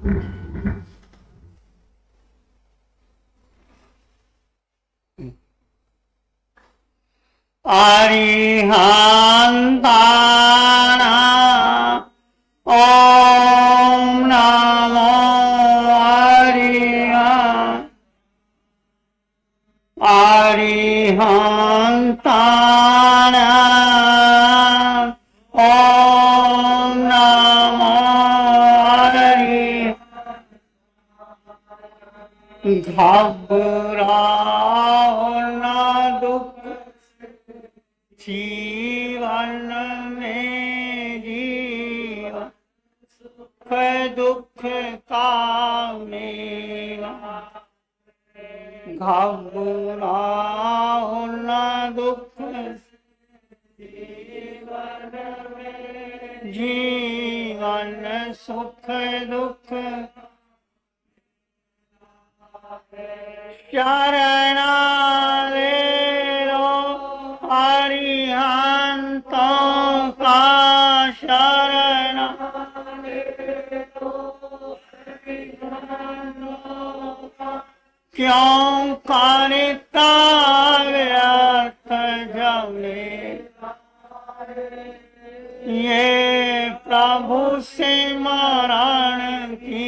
अरिहन्तानाम् ॐ नमो अरिहन्तानाम् ॐ नमो घबराओ न दुख जीवन में जीवन सुख दुख का मेला घबराओ न दुख जीवन सुख दुख शरणा ले लो अरिहंतों का शरण क्यों करता व्यर्थ जमे ये प्रभु से मरण की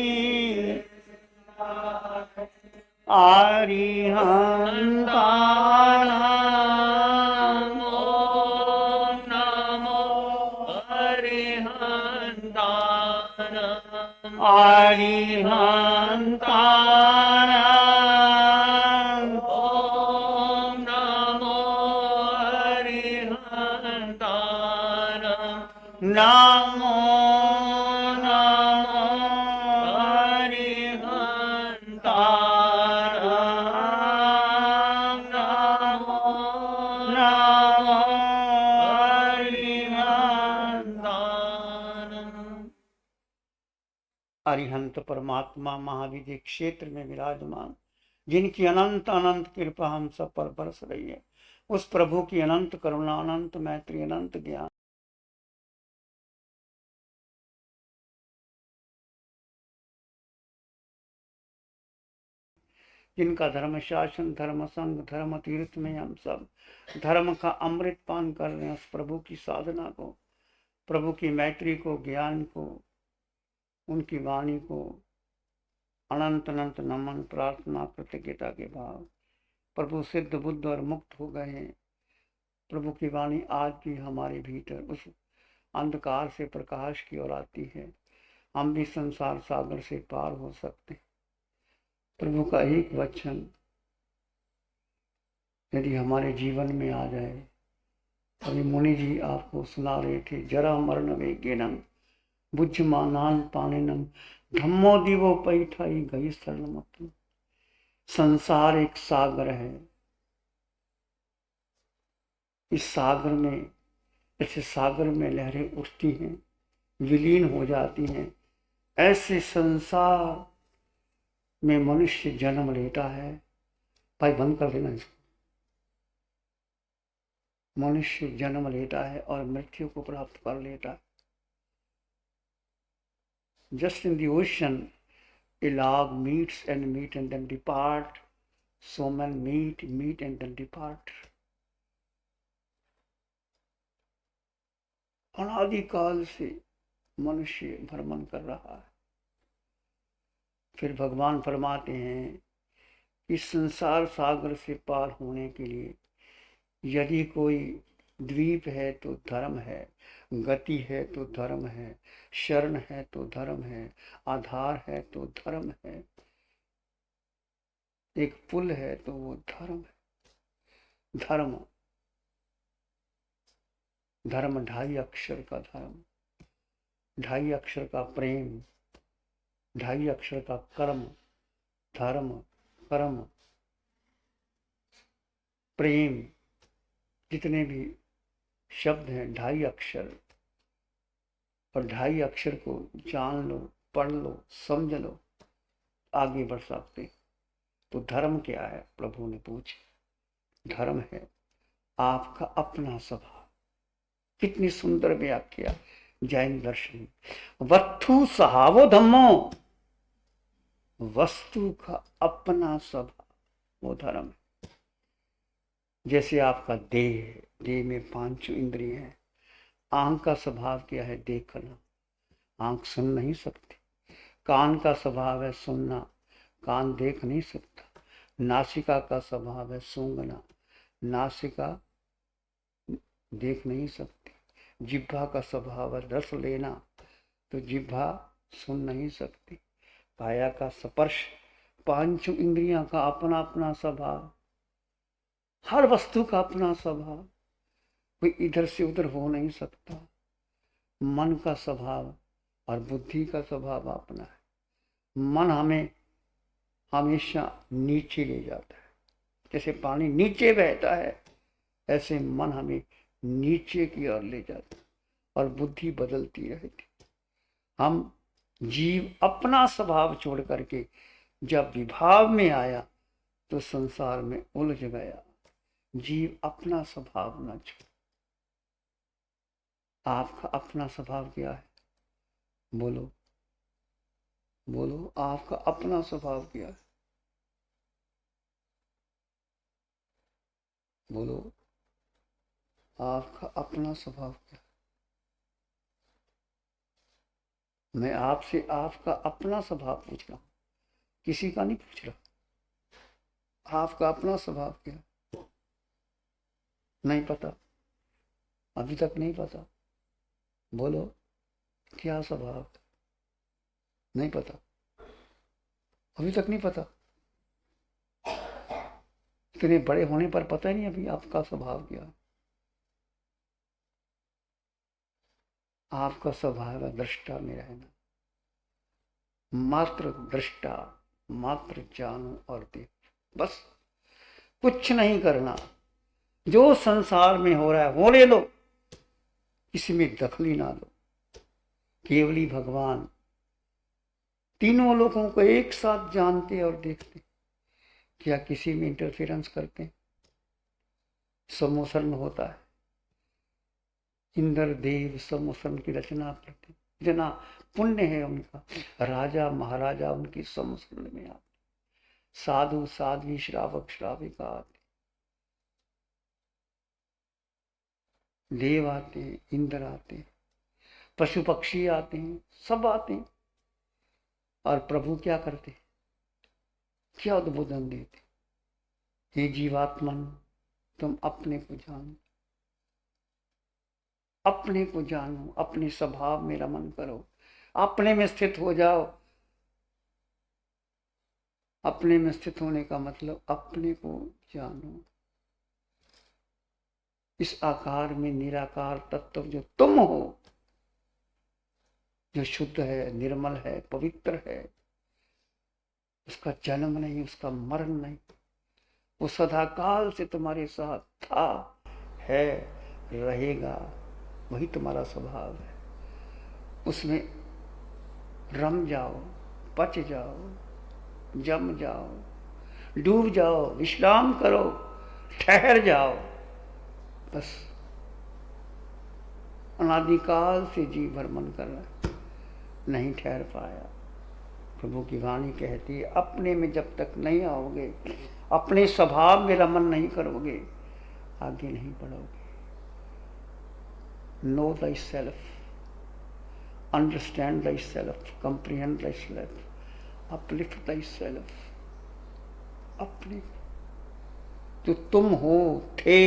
अरिहन्तानाम् ॐ नमो अरिहन्तानाम् अरिहन्तानाम् ॐ नमो अरिहन्तानाम् नमो अरिहंत परमात्मा महाविधि क्षेत्र में विराजमान, जिनकी अनंत अनंत कृपा हम सब पर बरस रही है, उस प्रभु की अनंत करुणा, अनंत मैत्री, अनंत ज्ञान, जिनका धर्म शासन, धर्म संघ, धर्म तीर्थ में हम सब धर्म का अमृत पान कर रहे हैं, उस प्रभु की साधना को, प्रभु की मैत्री को, ज्ञान को, उनकी वाणी को अनंत अनंत नमन, प्रार्थना, कृतज्ञता के भाव। प्रभु सिद्ध बुद्ध और मुक्त हो गए हैं। प्रभु की वाणी आज भी हमारे भीतर उस अंधकार से प्रकाश की ओर आती है। हम भी संसार सागर से पार हो सकते हैं। प्रभु का एक वचन यदि हमारे जीवन में आ जाए। अभी मुनि जी आपको सुना रहे थे, जरा मरण वेगेनम बुझमानान पानेनम धम्मो दिवो पैठाई गई शरणमत। संसार एक सागर है। इस सागर में, ऐसे सागर में लहरें उठती हैं, विलीन हो जाती हैं। ऐसे संसार में मनुष्य जन्म लेता है। भाई बंद कर देना इसको। मनुष्य जन्म लेता है और मृत्यु को प्राप्त कर लेता है। Just in the ocean, a log meets and then depart. So men meet and then depart. अनादिकाल से मनुष्य भ्रमण कर रहा है। फिर भगवान फरमाते हैं कि संसार सागर से पार होने के लिए यदि कोई द्वीप है तो धर्म है, गति है तो धर्म है, शरण है तो धर्म है, आधार है तो धर्म है, एक पुल है तो वो धर्म है। धर्म, धर्म 2.5 अक्षर का धर्म, 2.5 अक्षर का प्रेम, 2.5 अक्षर का कर्म। धर्म, कर्म, प्रेम, जितने भी शब्द हैं 2.5 अक्षर, और 2.5 अक्षर को जान लो, पढ़ लो, समझ लो, आगे बढ़ सकते। तो धर्म क्या है? प्रभु ने पूछा। धर्म है आपका अपना स्वभाव। कितनी सुंदर व्याख्या जैन दर्शन। वत्थु सहावो धम्मो, वस्तु का अपना स्वभाव वो धर्म है। जैसे आपका देह है, देह में 5 इंद्रिय हैं। आंख का स्वभाव क्या है? देखना, आंख सुन नहीं सकती। कान का स्वभाव है सुनना, कान देख नहीं सकता। नासिका का स्वभाव है सूंघना, नासिका देख नहीं सकती। जिह्वा का स्वभाव है रस लेना, तो जिह्वा सुन नहीं सकती। काया का स्पर्श, 5 इंद्रियां का अपना अपना स्वभाव। हर वस्तु का अपना स्वभाव, कोई इधर से उधर हो नहीं सकता। मन का स्वभाव और बुद्धि का स्वभाव अपना है। मन हमें हमेशा नीचे ले जाता है, जैसे पानी नीचे बहता है ऐसे मन हमें नीचे की ओर ले जाता है और बुद्धि बदलती रहती। हम जीव अपना स्वभाव छोड़ करके जब विभाव में आया तो संसार में उलझ गया। जीव अपना स्वभाव न छोड़। आपका अपना स्वभाव क्या है? बोलो बोलो, आपका अपना स्वभाव क्या है? बोलो, आपका अपना स्वभाव क्या है? मैं आपसे आपका अपना स्वभाव पूछ रहा हूं, किसी का नहीं पूछ रहा। आपका अपना स्वभाव क्या है? नहीं पता, अभी तक नहीं पता। बोलो, क्या स्वभाव? नहीं पता, अभी तक नहीं पता। इतने बड़े होने पर पता ही नहीं अभी आपका स्वभाव क्या है। आपका स्वभाव है दृष्टा में रहना, मात्र दृष्टा, मात्र जानो और देखो, बस कुछ नहीं करना। जो संसार में हो रहा है होने दो, इसमें दखली ना दो। केवली भगवान तीनों लोगों को एक साथ जानते और देखते, क्या किसी में इंटरफेरेंस करते हैं? समोसन होता है, इंद्र देव समोसन की रचना करते, इतना पुण्य है उनका। राजा महाराजा उनकी समोसन में आते, साधु साध्वी श्रावक श्राविका आते, देव आते हैं, इंद्र आते हैं, पशु पक्षी आते हैं, सब आते हैं। और प्रभु क्या करते? क्या उद्बोधन देते? हे जीवात्मन, तुम अपने को जानो, अपने को जानो, अपने स्वभाव में रमन करो, अपने में स्थित हो जाओ। अपने में स्थित होने का मतलब अपने को जानो। इस आकार में निराकार तत्व जो तुम हो, जो शुद्ध है, निर्मल है, पवित्र है, उसका जन्म नहीं, उसका मरण नहीं, वो सदाकाल से तुम्हारे साथ था, है, रहेगा। वही तुम्हारा स्वभाव है। उसमें रम जाओ, पच जाओ, जम जाओ, डूब जाओ, विश्राम करो, ठहर जाओ। बस अनादिकाल से जीव भ्रमण कर रहा है, नहीं ठहर पाया। प्रभु की वाणी कहती है, अपने में जब तक नहीं आओगे, अपने स्वभाव में रमन नहीं करोगे, आगे नहीं बढ़ोगे। No thy self, understand thy self, comprehend thy self, uplift thy self. अपने जो तुम हो, थे,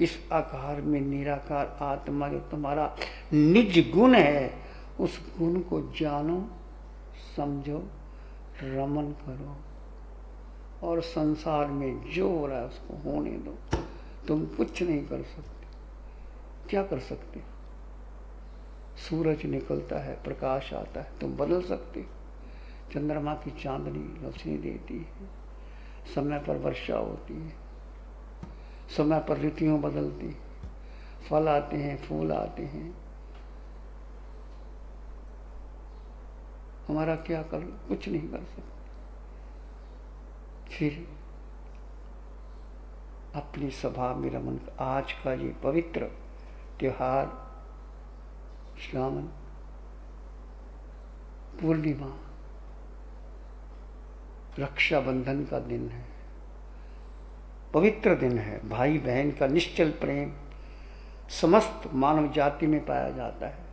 इस आकार में निराकार आत्मा जो तुम्हारा निज गुण है, उस गुण को जानो, समझो, रमन करो। और संसार में जो हो रहा है उसको होने दो। तुम कुछ नहीं कर सकते। क्या कर सकते? सूरज निकलता है, प्रकाश आता है, तुम बदल सकते हो। चंद्रमा की चांदनी रोशनी देती है, समय पर वर्षा होती है, समय पर ऋतुएं बदलती हैं, फल आते हैं, फूल आते हैं। हमारा क्या कर, कुछ नहीं कर सकते। फिर अपनी सभा में रमन। आज का ये पवित्र त्योहार, श्रावण पूर्णिमा, रक्षाबंधन का दिन है, पवित्र दिन है। भाई बहन का निश्चल प्रेम समस्त मानव जाति में पाया जाता है,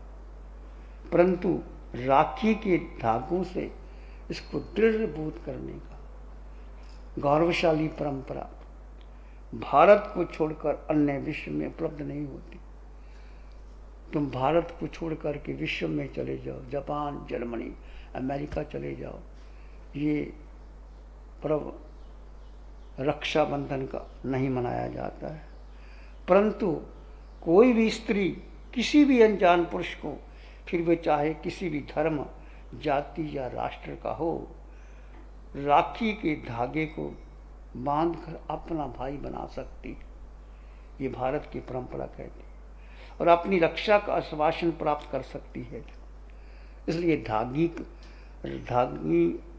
परंतु राखी के धागों से इसको दृढ़ीभूत करने का गौरवशाली परंपरा भारत को छोड़कर अन्य विश्व में उपलब्ध नहीं होती। तुम भारत को छोड़कर के विश्व में चले जाओ, जापान, जर्मनी, अमेरिका चले जाओ, ये पर्व रक्षाबंधन का नहीं मनाया जाता है। परंतु कोई भी स्त्री किसी भी अनजान पुरुष को, फिर वे चाहे किसी भी धर्म, जाति या राष्ट्र का हो, राखी के धागे को बांधकर अपना भाई बना सकती है। ये भारत की परंपरा कहती है, और अपनी रक्षा का आश्वासन प्राप्त कर सकती है। इसलिए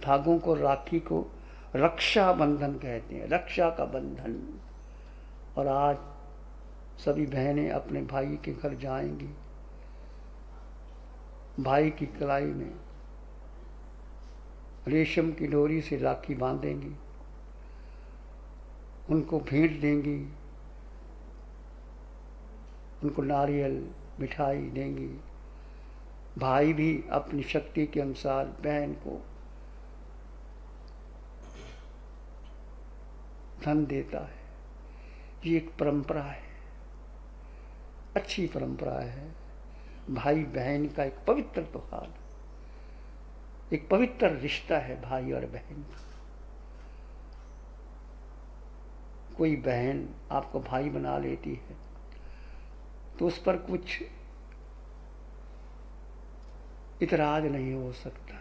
धागों को, राखी को रक्षा बंधन कहते हैं, रक्षा का बंधन। और आज सभी बहनें अपने भाई के घर जाएंगी, भाई की कलाई में रेशम की डोरी से राखी बांधेंगी, उनको भेंट देंगी, उनको नारियल मिठाई देंगी। भाई भी अपनी शक्ति के अनुसार बहन को धन देता है। ये एक परंपरा है, अच्छी परंपरा है। भाई बहन का एक पवित्र त्योहार, एक पवित्र रिश्ता है भाई और बहन का। कोई बहन आपको भाई बना लेती है तो उस पर कुछ इतराज नहीं हो सकता।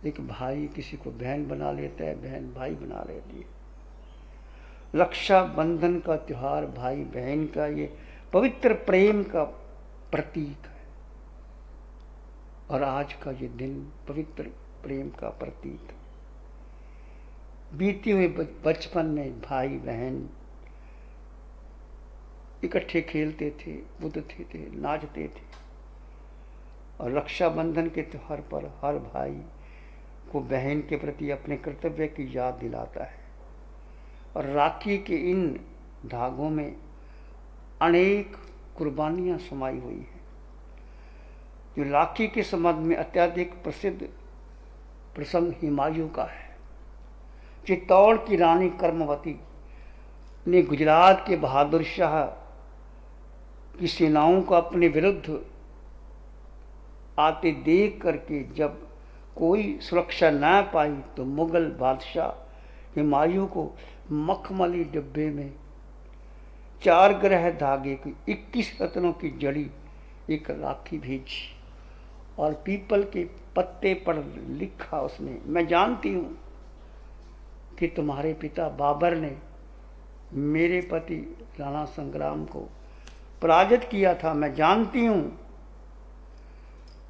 एक भाई किसी को बहन बना लेता है, बहन भाई बना लेती है। रक्षाबंधन का त्योहार भाई बहन का ये पवित्र प्रेम का प्रतीक है, और आज का ये दिन पवित्र प्रेम का प्रतीक है। बीते हुए बचपन में भाई बहन इकट्ठे खेलते थे, कूदते थे, नाचते थे, और रक्षाबंधन के त्योहार पर हर भाई को बहन के प्रति अपने कर्तव्य की याद दिलाता है। और राखी के इन धागों में अनेक कुर्बानियां समाई हुई हैं। जो राखी के संबंध में अत्यधिक प्रसिद्ध प्रसंग हुमायूं का है। चित्तौड़ की रानी कर्मवती ने गुजरात के बहादुर शाह की सेनाओं को अपने विरुद्ध आते देख करके जब कोई सुरक्षा न पाई तो मुगल बादशाह हुमायूं को मखमली डिब्बे में 4 ग्रह धागे की 21 रत्नों की जड़ी एक राखी भेजी, और पीपल के पत्ते पर लिखा उसने, मैं जानती हूं कि तुम्हारे पिता बाबर ने मेरे पति राणा संग्राम को पराजित किया था, मैं जानती हूं,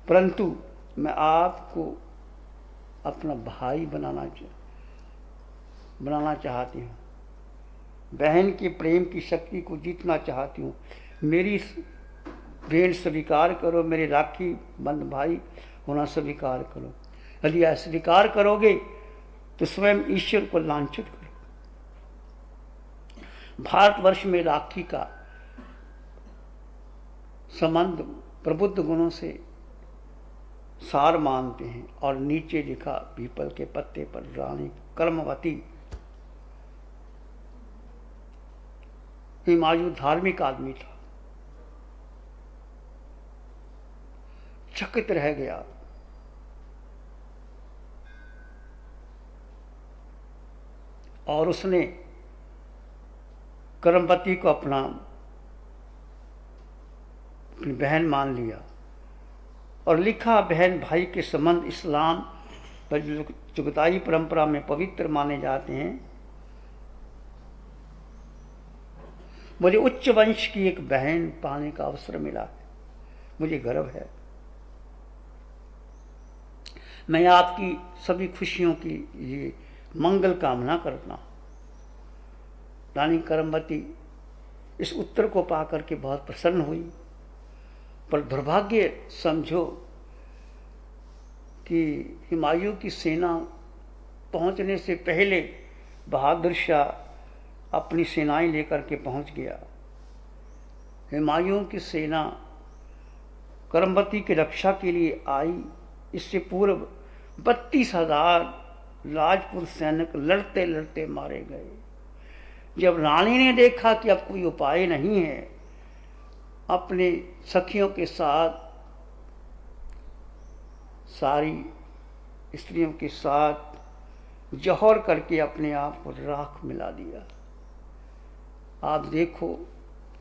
परंतु मैं आपको अपना भाई बनाना चाहती हूँ। बहन के प्रेम की शक्ति को जीतना चाहती हूँ। मेरी भेंट स्वीकार करो, मेरे राखी बंद भाई होना स्वीकार करो। यदि अस्वीकार करोगे तो स्वयं ईश्वर को लांछित करो। भारतवर्ष में राखी का संबंध प्रबुद्ध गुणों से सार मानते हैं, और नीचे लिखा पीपल के पत्ते पर रानी कर्मवती। हुमायूं धार्मिक आदमी था, चकित रह गया। और उसने कर्मवती को अपनी बहन मान लिया, और लिखा बहन भाई के संबंध इस्लाम पर चुगताई परंपरा में पवित्र माने जाते हैं। मुझे उच्च वंश की एक बहन पाने का अवसर मिला है, मुझे गर्व है। मैं आपकी सभी खुशियों की ये मंगल कामना करता हूं। रानी कर्मवती इस उत्तर को पाकर के बहुत प्रसन्न हुई, पर दुर्भाग्य समझो कि हुमायूं की सेना पहुंचने से पहले बहादुर शाह अपनी सेनाएं लेकर के पहुंच गया। हुमायूं की सेना करमबती की रक्षा के लिए आई। इससे पूर्व 32,000 राजपूत सैनिक लड़ते लड़ते मारे गए। जब रानी ने देखा कि अब कोई उपाय नहीं है, अपने सखियों के साथ, सारी स्त्रियों के साथ जौहर करके अपने आप को राख मिला दिया। आप देखो,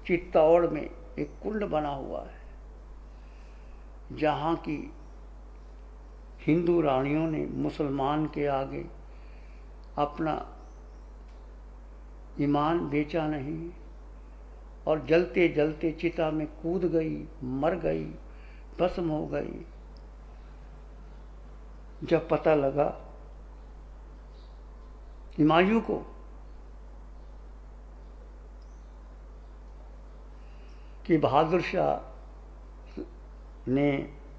चित्तौड़ में एक कुंड बना हुआ है, जहाँ की हिंदू रानियों ने मुसलमान के आगे अपना ईमान बेचा नहीं और जलते जलते चिता में कूद गई, मर गई, भस्म हो गई। जब पता लगा हुमायूं को कि बहादुर शाह ने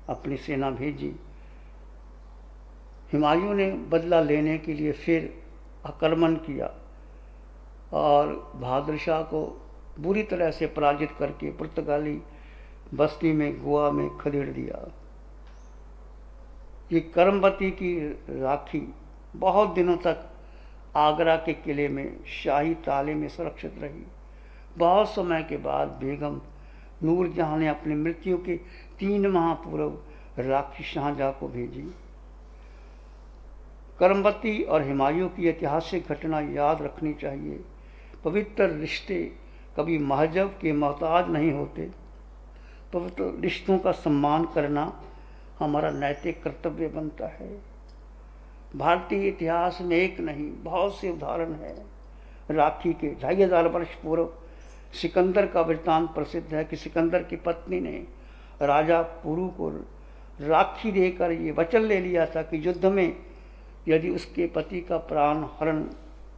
अपनी सेना भेजी, हुमायूं ने बदला लेने के लिए फिर आक्रमण किया और बहादुर शाह को बुरी तरह से पराजित करके पुर्तगाली बस्ती में, गोवा में खदेड़ दिया। ये करमबती की राखी बहुत दिनों तक आगरा के किले में शाही ताले में सुरक्षित रही। बहुत समय के बाद बेगम नूरजहां ने अपनी मृत्यु के 3 माह पूर्व राखी शाहजहां को भेजी। करमबती और हुमायूं की ऐतिहासिक घटना याद रखनी चाहिए। पवित्र रिश्ते कभी महजब के मोहताज नहीं होते। पवित्र रिश्तों का सम्मान करना हमारा नैतिक कर्तव्य बनता है। भारतीय इतिहास में एक नहीं, बहुत से उदाहरण हैं। राखी के 2500 वर्ष पूर्व सिकंदर का वृत्तांत प्रसिद्ध है कि सिकंदर की पत्नी ने राजा पुरु को राखी देकर ये वचन ले लिया था कि युद्ध में यदि उसके पति का प्राण हरण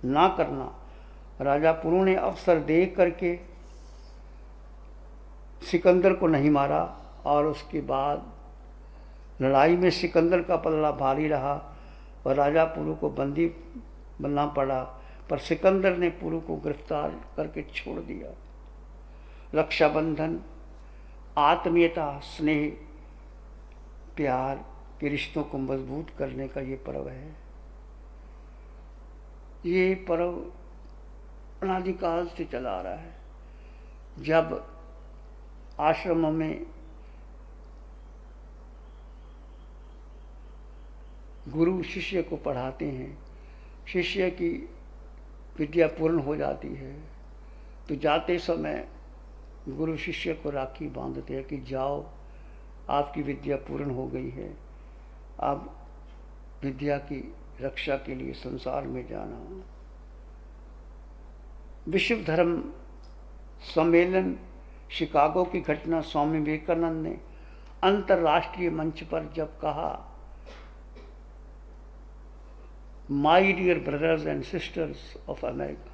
ना करना। राजा पुरु ने अवसर देख करके सिकंदर को नहीं मारा और उसके बाद लड़ाई में सिकंदर का पलड़ा भारी रहा और राजा पुरु को बंदी बनना पड़ा, पर सिकंदर ने पुरु को गिरफ्तार करके छोड़ दिया। रक्षाबंधन आत्मीयता, स्नेह, प्यार के रिश्तों को मजबूत करने का ये पर्व है। ये पर्व अनादिकाल से चला आ रहा है। जब आश्रमों में गुरु शिष्य को पढ़ाते हैं, शिष्य की विद्या पूर्ण हो जाती है, तो जाते समय गुरु शिष्य को राखी बांधते हैं कि जाओ, आपकी विद्या पूर्ण हो गई है, अब विद्या की रक्षा के लिए संसार में जाना। विश्व धर्म सम्मेलन शिकागो की घटना स्वामी विवेकानंद ने अंतर्राष्ट्रीय मंच पर जब कहा, my dear brothers and sisters of America,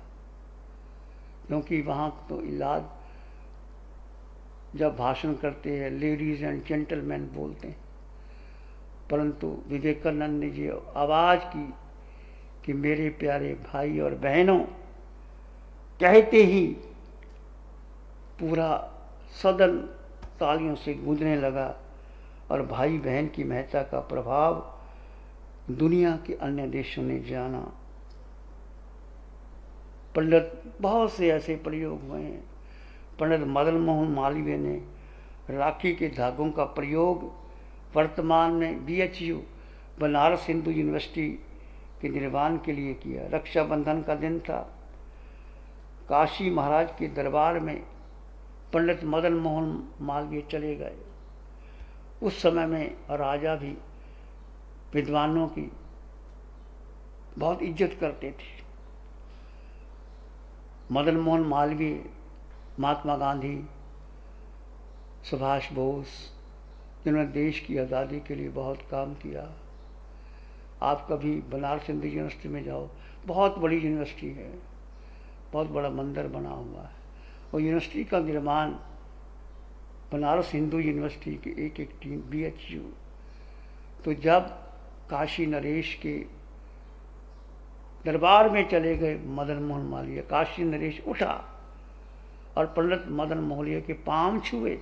क्योंकि वहाँ तो इलाज जब भाषण करते हैं लेडीज एंड जेंटलमैन बोलते हैं, परंतु विवेकानंद ने ये आवाज़ की कि मेरे प्यारे भाई और बहनों, कहते ही पूरा सदन तालियों से गूंजने लगा और भाई बहन की महत्ता का प्रभाव दुनिया के अन्य देशों ने जाना। पंडित बहुत से ऐसे प्रयोग हुए हैं। पंडित मदन मोहन मालवीय ने राखी के धागों का प्रयोग वर्तमान में BHU बनारस हिंदू यूनिवर्सिटी के निर्माण के लिए किया। रक्षाबंधन का दिन था, काशी महाराज के दरबार में पंडित मदन मोहन मालवीय चले गए। उस समय में राजा भी विद्वानों की बहुत इज्जत करते थे। मदन मोहन मालवीय, महात्मा गांधी, सुभाष बोस, जिन्होंने देश की आज़ादी के लिए बहुत काम किया। आप कभी बनारस हिंदू यूनिवर्सिटी में जाओ, बहुत बड़ी यूनिवर्सिटी है, बहुत बड़ा मंदिर बना हुआ है। और यूनिवर्सिटी का निर्माण बनारस हिंदू यूनिवर्सिटी की एक टीम BHU, तो जब काशी नरेश के दरबार में चले गए मदन मोहन मालवीय। काशी नरेश उठा और पंडित मदन मोहलिया के पांव छुए।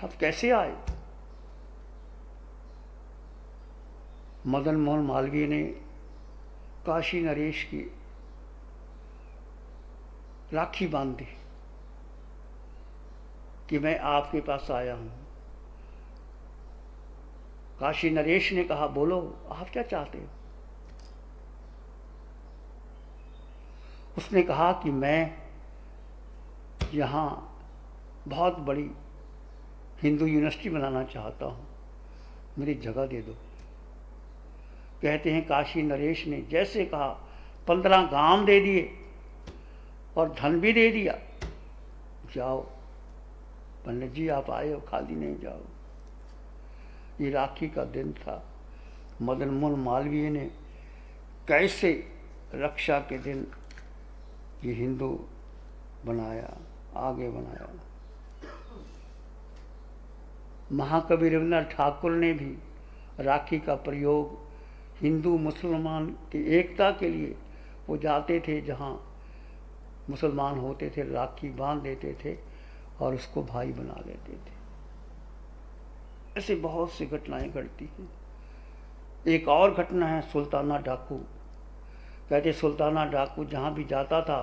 आप कैसे आए? मदन मोहन मालवीय ने काशी नरेश की राखी बांध दी कि मैं आपके पास आया हूं। काशी नरेश ने कहा, बोलो आप क्या चाहते हो? उसने कहा कि मैं यहां बहुत बड़ी हिंदू यूनिवर्सिटी बनाना चाहता हूं, मेरी जगह दे दो। कहते हैं काशी नरेश ने जैसे कहा 15 गांव दे दिए और धन भी दे दिया। जाओ पंडित जी, आप आए हो, खाली नहीं जाओ। ये राखी का दिन था। मदन मोहन मालवीय ने कैसे रक्षा के दिन ये हिंदू बनाया, आगे बनाया। महाकवि रविन्द्रनाथ ठाकुर ने भी राखी का प्रयोग हिंदू मुसलमान की एकता के लिए, वो जाते थे जहाँ मुसलमान होते थे, राखी बांध देते थे और उसको भाई बना लेते थे। ऐसे बहुत सी घटनाएं घटती हैं। एक और घटना है सुल्ताना डाकू। कहते सुल्ताना डाकू जहाँ भी जाता था,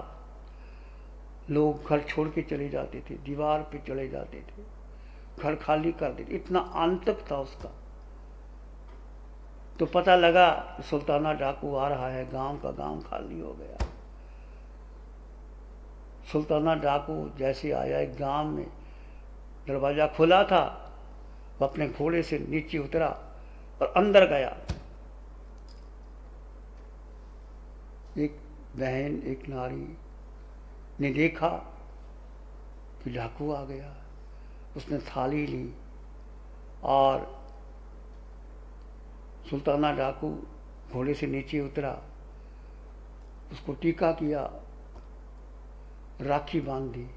लोग घर छोड़ के चले जाते थे, दीवार पे चले जाते थे, घर खाली कर देते, इतना आंतक था उसका। तो पता लगा सुल्ताना डाकू आ रहा है, गांव का गांव खाली हो गया। सुल्ताना डाकू जैसे आया, एक गांव में दरवाजा खुला था, वो अपने घोड़े से नीचे उतरा और अंदर गया। एक बहन, एक नारी ने देखा कि डाकू आ गया। उसने थाली ली और सुल्ताना डाकू घोड़े से नीचे उतरा, उसको टीका किया, राखी बांध दी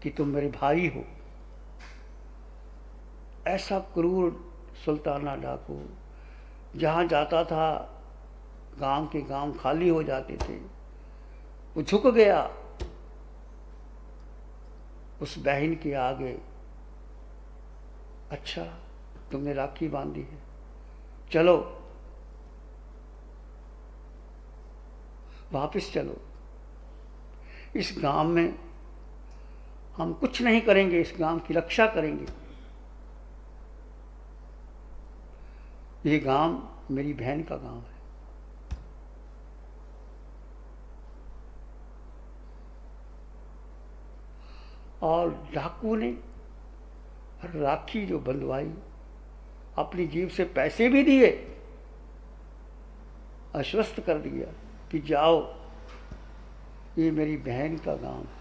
कि तुम मेरे भाई हो। ऐसा क्रूर सुल्ताना डाकू, जहाँ जाता था गांव के गांव खाली हो जाते थे। वो झुक गया उस बहन के आगे। अच्छा, तुमने राखी बांधी है, चलो वापस चलो। इस गांव में हम कुछ नहीं करेंगे, इस गांव की रक्षा करेंगे। ये गांव मेरी बहन का गांव है। और डाकू ने राखी जो बंधवाई, अपनी जेब से पैसे भी दिए, आश्वस्त कर दिया कि जाओ, ये मेरी बहन का गांव है,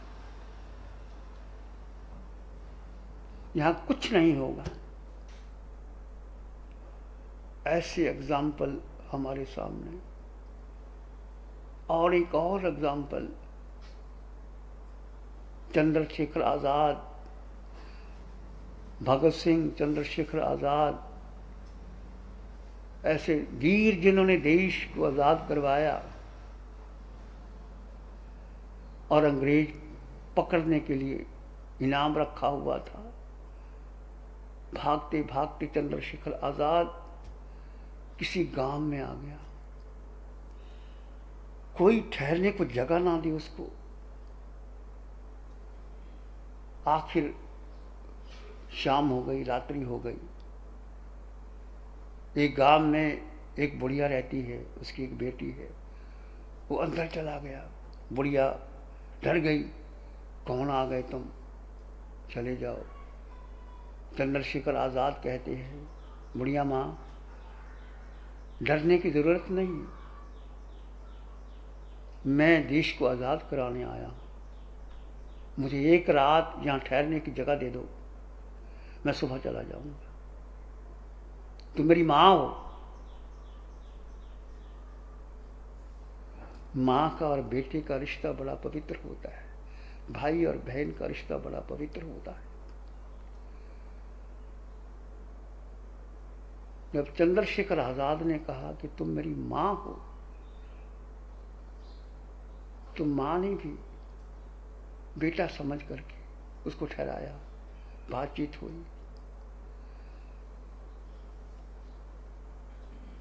यहां कुछ नहीं होगा। ऐसे एग्जाम्पल हमारे सामने। और एक और एग्जाम्पल, चंद्रशेखर आजाद, भगत सिंह, चंद्रशेखर आजाद, ऐसे वीर जिन्होंने देश को आजाद करवाया और अंग्रेज पकड़ने के लिए इनाम रखा हुआ था। भागते भागते चंद्रशेखर आजाद किसी गांव में आ गया, कोई ठहरने को जगह ना दी उसको। आखिर शाम हो गई, रात्रि हो गई। एक गांव में एक बुढ़िया रहती है, उसकी एक बेटी है। वो अंदर चला गया, बुढ़िया डर गई, कौन आ गए तुम, चले जाओ। चंद्रशेखर आजाद कहते हैं, बुढ़िया माँ, डरने की जरूरत नहीं, मैं देश को आजाद कराने आया, मुझे एक रात यहां ठहरने की जगह दे दो, मैं सुबह चला जाऊंगा। तुम मेरी माँ हो। माँ का और बेटे का रिश्ता बड़ा पवित्र होता है, भाई और बहन का रिश्ता बड़ा पवित्र होता है। जब चंद्रशेखर आजाद ने कहा कि तुम मेरी मां हो, तो मां ने भी बेटा समझ करके उसको ठहराया, बातचीत हुई।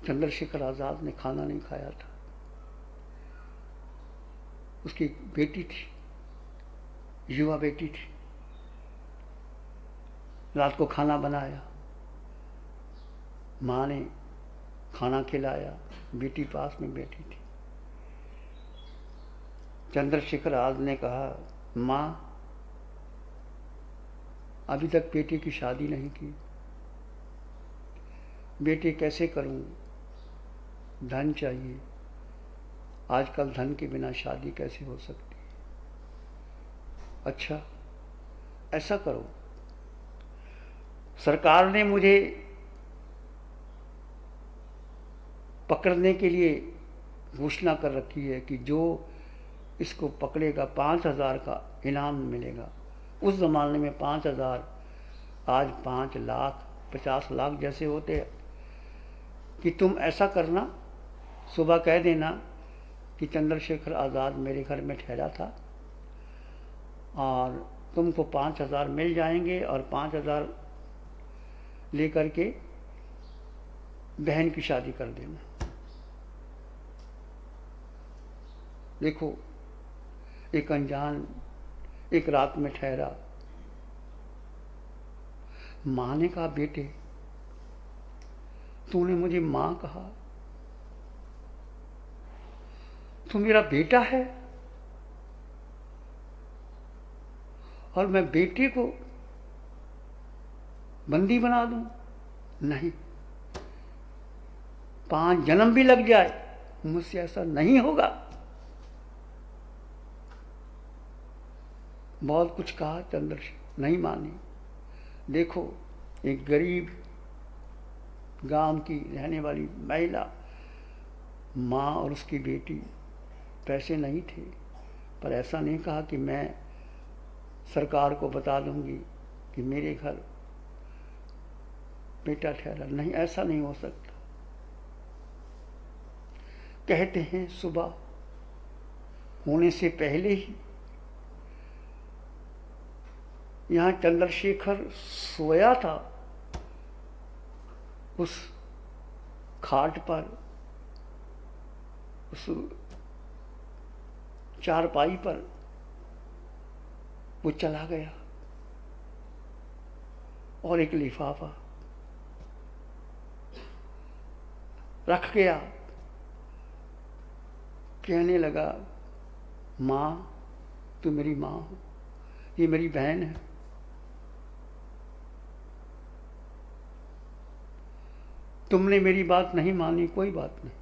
चंद्रशेखर आजाद ने खाना नहीं खाया था। उसकी एक बेटी थी, युवा बेटी थी। रात को खाना बनाया, माँ ने खाना खिलाया, बेटी पास में बैठी थी। चंद्रशेखर आजाद ने कहा, माँ अभी तक बेटे की शादी नहीं की, बेटे कैसे करूं, धन चाहिए, आजकल धन के बिना शादी कैसे हो सकती। अच्छा ऐसा करो, सरकार ने मुझे पकड़ने के लिए घोषणा कर रखी है कि जो इसको पकड़ेगा 5,000 का इनाम मिलेगा। उस ज़माने में 5,000 आज 5 लाख 50 लाख जैसे होते हैं। कि तुम ऐसा करना, सुबह कह देना कि चंद्रशेखर आज़ाद मेरे घर में ठहरा था और तुमको 5,000 मिल जाएंगे और 5,000 लेकर के बहन की शादी कर देना। देखो, एक अनजान एक रात में ठहरा, मां ने कहा, बेटे तूने मुझे मां कहा, तू मेरा बेटा है और मैं बेटे को बंदी बना दूं? नहीं, 5 जन्म भी लग जाए मुझसे ऐसा नहीं होगा। बहुत कुछ कहा, चंद्रशेखर नहीं मानी। देखो, एक गरीब गांव की रहने वाली महिला, माँ और उसकी बेटी, पैसे नहीं थे, पर ऐसा नहीं कहा कि मैं सरकार को बता दूंगी कि मेरे घर बेटा ठहरा। नहीं, ऐसा नहीं हो सकता। कहते हैं सुबह होने से पहले ही यहाँ चंद्रशेखर सोया था, उस खाट पर, उस चारपाई पर वो चला गया और एक लिफाफा रख गया। कहने लगा, माँ तू मेरी माँ हो, ये मेरी बहन है। तुमने मेरी बात नहीं मानी, कोई बात नहीं।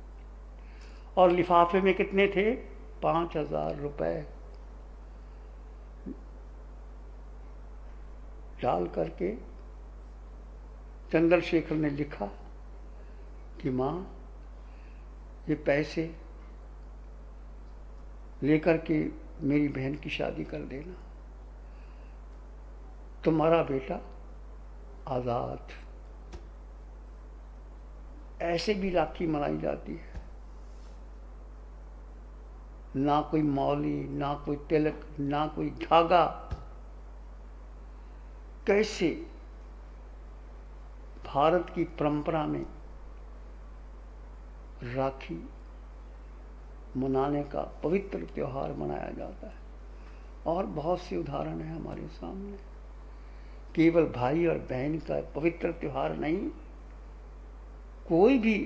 और लिफाफे में कितने थे? 5,000 रुपए डाल करके चंद्रशेखर ने लिखा कि माँ ये पैसे लेकर के मेरी बहन की शादी कर देना, तुम्हारा बेटा आजाद। ऐसे भी राखी मनाई जाती है, ना कोई मौली, ना कोई तिलक, ना कोई धागा। कैसे भारत की परंपरा में राखी मनाने का पवित्र त्योहार मनाया जाता है। और बहुत से उदाहरण हैं हमारे सामने। केवल भाई और बहन का पवित्र त्योहार नहीं, कोई भी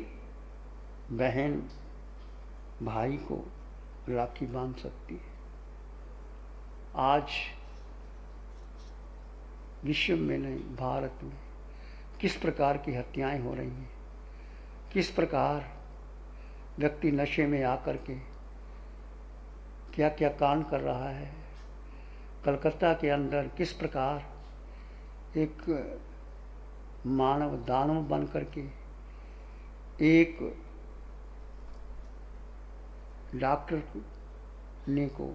बहन भाई को राखी बांध सकती है। आज विश्व में नहीं, भारत में किस प्रकार की हत्याएं हो रही हैं, किस प्रकार व्यक्ति नशे में आकर के क्या क्या कांड कर रहा है। कलकत्ता के अंदर किस प्रकार एक मानव दानव बन करके एक डॉक्टर ने को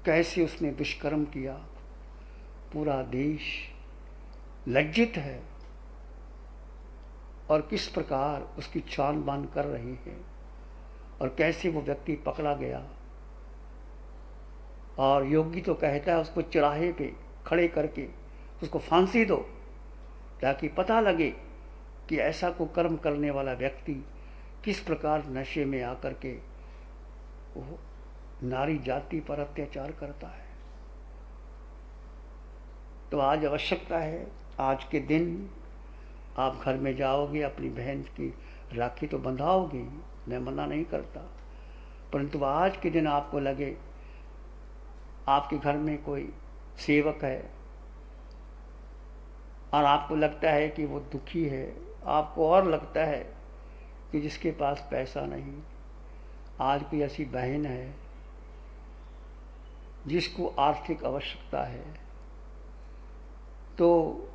कैसे उसने दुष्कर्म किया, पूरा देश लज्जित है और किस प्रकार उसकी छान बान कर रही है और कैसे वो व्यक्ति पकड़ा गया। और योगी तो कहता है उसको चौराहे पे खड़े करके उसको फांसी दो, ताकि पता लगे कि ऐसा को कर्म करने वाला व्यक्ति किस प्रकार नशे में आकर के वो नारी जाति पर अत्याचार करता है। तो आज आवश्यकता है, आज के दिन आप घर में जाओगे, अपनी बहन की राखी तो बंधाओगे, मैं मना नहीं करता, परंतु आज के दिन आपको लगे आपके घर में कोई सेवक है और आपको लगता है कि वो दुखी है, आपको और लगता है कि जिसके पास पैसा नहीं, आज कोई ऐसी बहन है जिसको आर्थिक आवश्यकता है, तो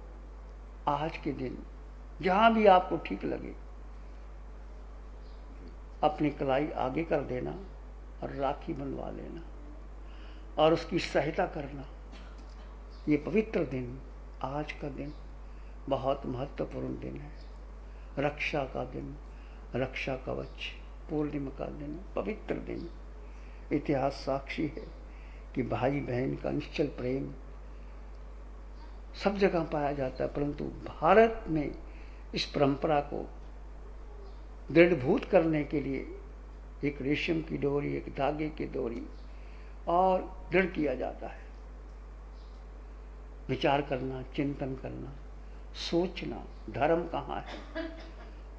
आज के दिन जहाँ भी आपको ठीक लगे अपनी कलाई आगे कर देना और राखी बनवा लेना और उसकी सहायता करना। ये पवित्र दिन, आज का दिन बहुत महत्वपूर्ण दिन है। रक्षा का दिन, रक्षा कवच, पूर्णिमा का दिन, पवित्र दिन। इतिहास साक्षी है कि भाई बहन का निश्चल प्रेम सब जगह पाया जाता है, परंतु भारत में इस परंपरा को दृढ़भूत करने के लिए एक रेशम की डोरी, एक धागे की डोरी और दृढ़ किया जाता है। विचार करना, चिंतन करना, सोचना, धर्म कहाँ है?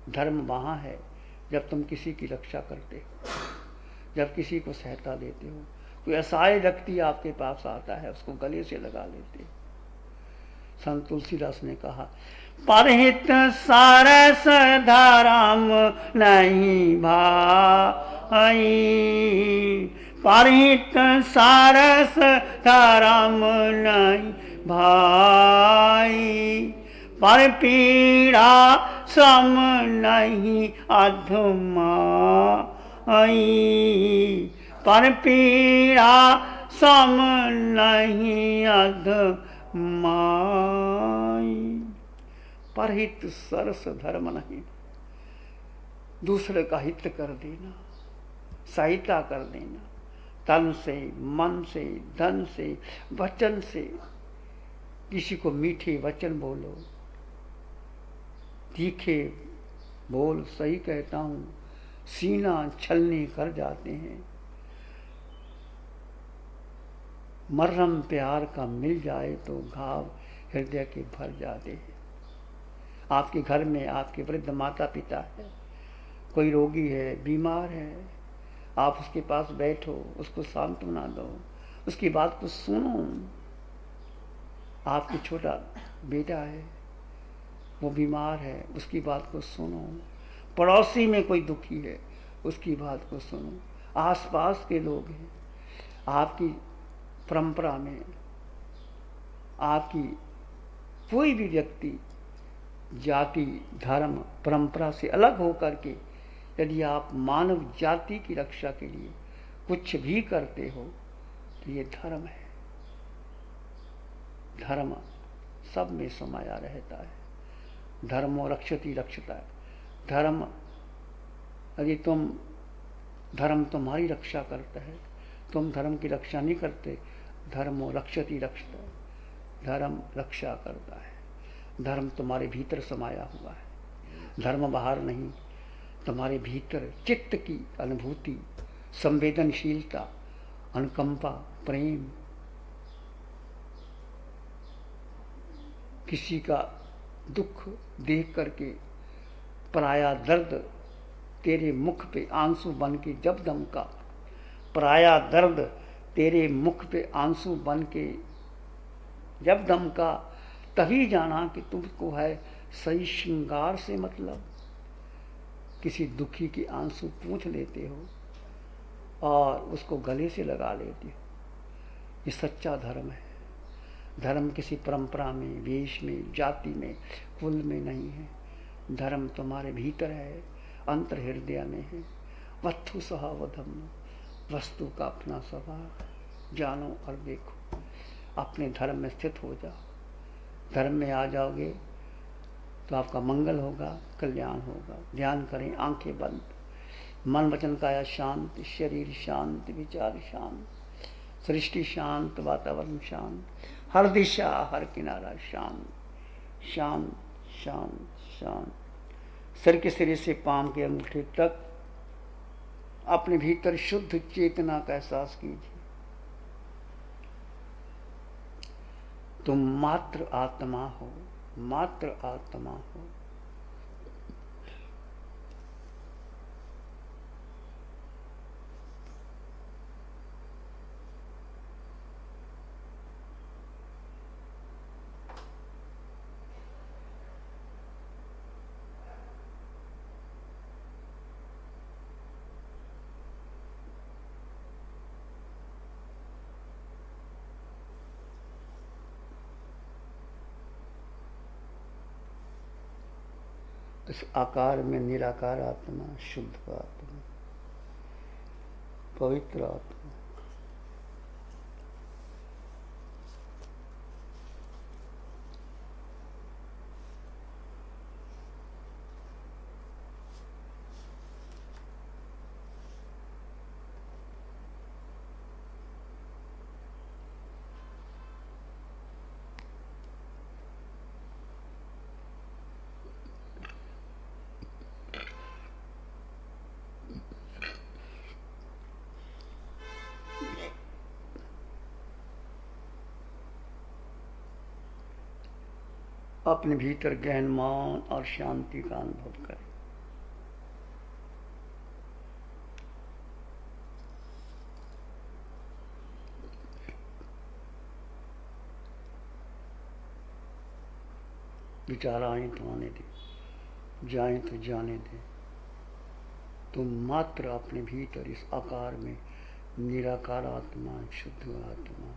धर्म वहाँ है जब तुम किसी की रक्षा करते हो, जब किसी को सहायता देते हो। कोई असहाय व्यक्ति आपके पास आता है, उसको गले से लगा लेते हो। संत तुलसीदास ने कहा, परहित सारस धर्म नहीं भाई, परहित सारस धर्म नहीं भाई, पर पीड़ा सम नहीं अधमाई, पर पीड़ा सम नहीं अधमाई। परहित सरस धर्म नहीं, दूसरे का हित कर देना, सहायता कर देना, तन से, मन से, धन से, वचन से। किसी को मीठे वचन बोलो, तीखे बोल, सही कहता हूँ, सीना छलनी कर जाते हैं। मरहम प्यार का मिल जाए तो घाव हृदय के भर जाते हैं। आपके घर में आपके वृद्ध माता पिता है, कोई रोगी है, बीमार है, आप उसके पास बैठो, उसको सांत्वना दो, उसकी बात को सुनो। आपकी छोटा बेटा है, वो बीमार है, उसकी बात को सुनो। पड़ोसी में कोई दुखी है, उसकी बात को सुनो। आसपास के लोग हैं, आपकी परंपरा में आपकी कोई भी व्यक्ति जाति, धर्म, परंपरा से अलग होकर के यदि आप मानव जाति की रक्षा के लिए कुछ भी करते हो तो ये धर्म है। धर्म सब में समाया रहता है। धर्मो रक्षति रक्षता है। धर्म, यदि धर्म तुम्हारी रक्षा करता है, तुम धर्म की रक्षा नहीं करते, धर्मो रक्षति रक्षता है, धर्म रक्षा करता है। धर्म तुम्हारे भीतर समाया हुआ है, धर्म बाहर नहीं। तुम्हारे भीतर चित्त की अनुभूति, संवेदनशीलता, अनुकंपा, प्रेम, किसी का दुख देख करके पराया दर्द तेरे मुख पे आंसू बन के जब दमका, पराया दर्द तेरे मुख पे आंसू बन के जब दमका, तभी जाना कि तुमको है सही श्रृंगार से मतलब। किसी दुखी के आंसू पूछ लेते हो और उसको गले से लगा लेते हो। ये सच्चा धर्म है। धर्म किसी परंपरा में, वेश में, जाति में, कुल में नहीं है। धर्म तुम्हारे भीतर है, अंतर हृदय में है। वस्तु स्वभावधर्म, वस्तु का अपना स्वभाव जानो और देखो। अपने धर्म में स्थित हो जाओ। धर्म में आ जाओगे तो आपका मंगल होगा, कल्याण होगा। ध्यान करें, आंखें बंद, मन वचन काया शांत, शरीर शांत, विचार शांत, सृष्टि शांत, वातावरण शांत, हर दिशा हर किनारा शांत शांत शांत शांत। सिर के सिरे से पांव के अंगूठे तक अपने भीतर शुद्ध चेतना का एहसास कीजिए। तुम मात्र आत्मा हो, मात्र आत्मा हो। इस आकार में निराकार आत्मा, शुद्ध आत्मा, पवित्र आत्मा। अपने भीतर गहन मौन और शांति का अनुभव करें। विचार आए तो आने दे, जाए तो जाने दे। तुम मात्र अपने भीतर इस आकार में निराकार आत्मा, शुद्ध आत्मा,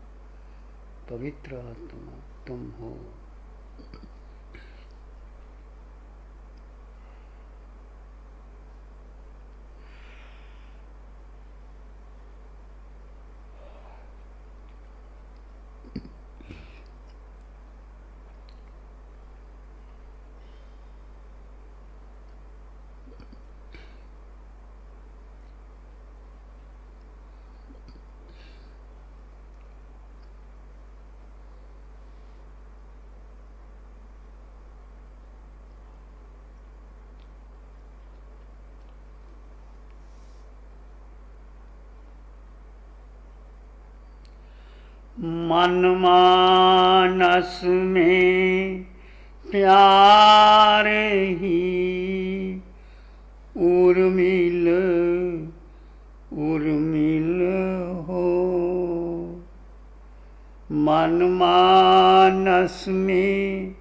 पवित्र आत्मा तुम हो। मन मानस में प्यार ही उर्मिल उर्मिल हो। मन मानस में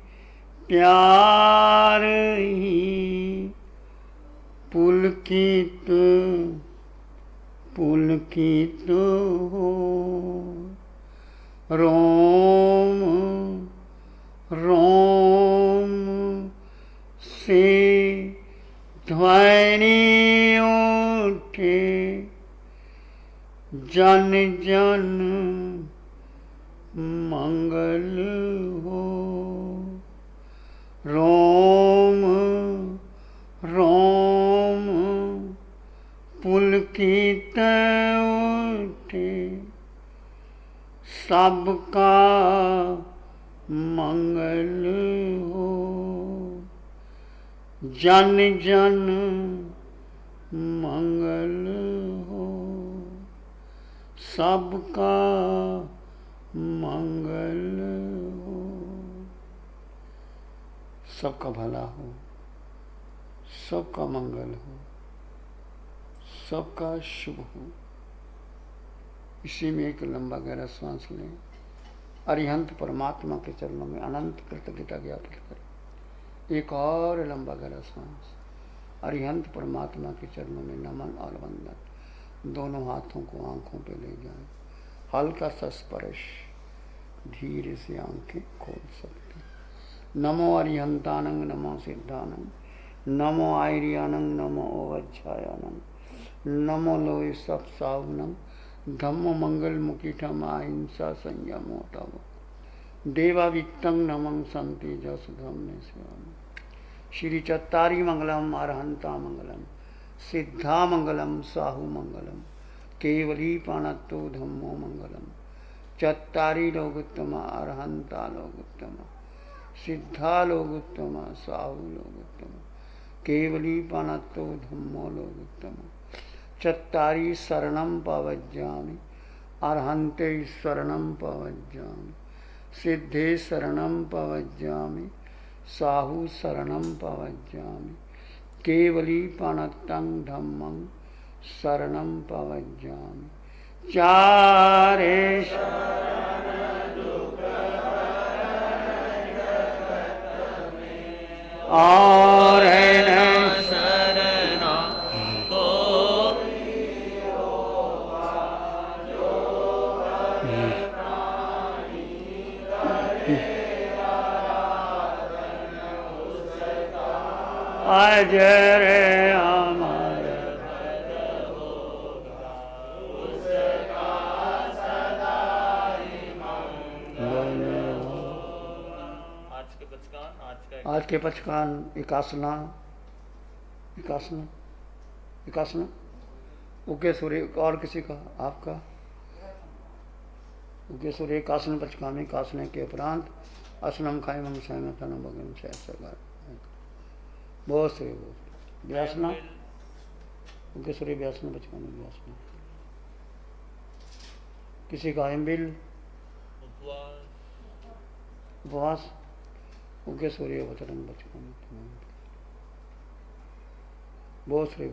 प्यार ही पुलकित पुलकित हो। रोम रोम से ध्वनि उठे, जन जन मंगल हो। रोम रोम पुलकित उठे, सबका मंगल हो। जन जन मंगल हो, सबका मंगल हो। सबका भला हो, सबका मंगल हो, सबका शुभ हो। इसी में एक लंबा गहरा सांस लें। अरिहंत परमात्मा के चरणों में अनंत कृतज्ञता ज्ञापित करें। एक और लंबा गहरा सांस। अरिहंत परमात्मा के चरणों में नमन और वंदन। दोनों हाथों को आंखों पे ले जाएं। हल्का सा स्पर्श, धीरे से आंखें खोल सकते। नमो अरिहंतानंग, नमो सिद्धानंग, नमो आयरियानंग, नमो ओवज्जायानंग, नमो लोय सब सावनम, धम्म मंगल मुकीठम अहिंसा संयमोतव, देवा वित्तं नमं संति जस धम्मे शिवाम। श्री चत्तारी मंगलम अरहंता मंगलम सिद्धा मंगलम साहू मंगलम केवली पाणत्तो धम्मो मंगलम चत्तारी लोगोत्तम अरहंता लोगोत्तम सिद्धा लोगोत्तम साहू लोगोत्तम केवली पाणत्तो धम्मो लोगोत्तम चत्तारी शरणं पवज्जामि अरहन्ते शरणं पवज्जामि सिद्धे शरणं पवज्जामि साहू शरणं पवज्जामि केवली पाणत्तं धम्मं शरणं पवज्जामि चारे और है अजर अमर आज के पचकान एकासना एकासना एकासना उके सूर्य और किसी का आपका उके सूर्य एकासन पचकामी कासने के उपरांत असनम खाई मंग में तन भगन से सरकार बहुत से व्यासना उनके सूर्य व्यासना बचकाने व्यासना किसी का अम्बिल उपवास उनके सूर्य वचन बचकाने बहुत से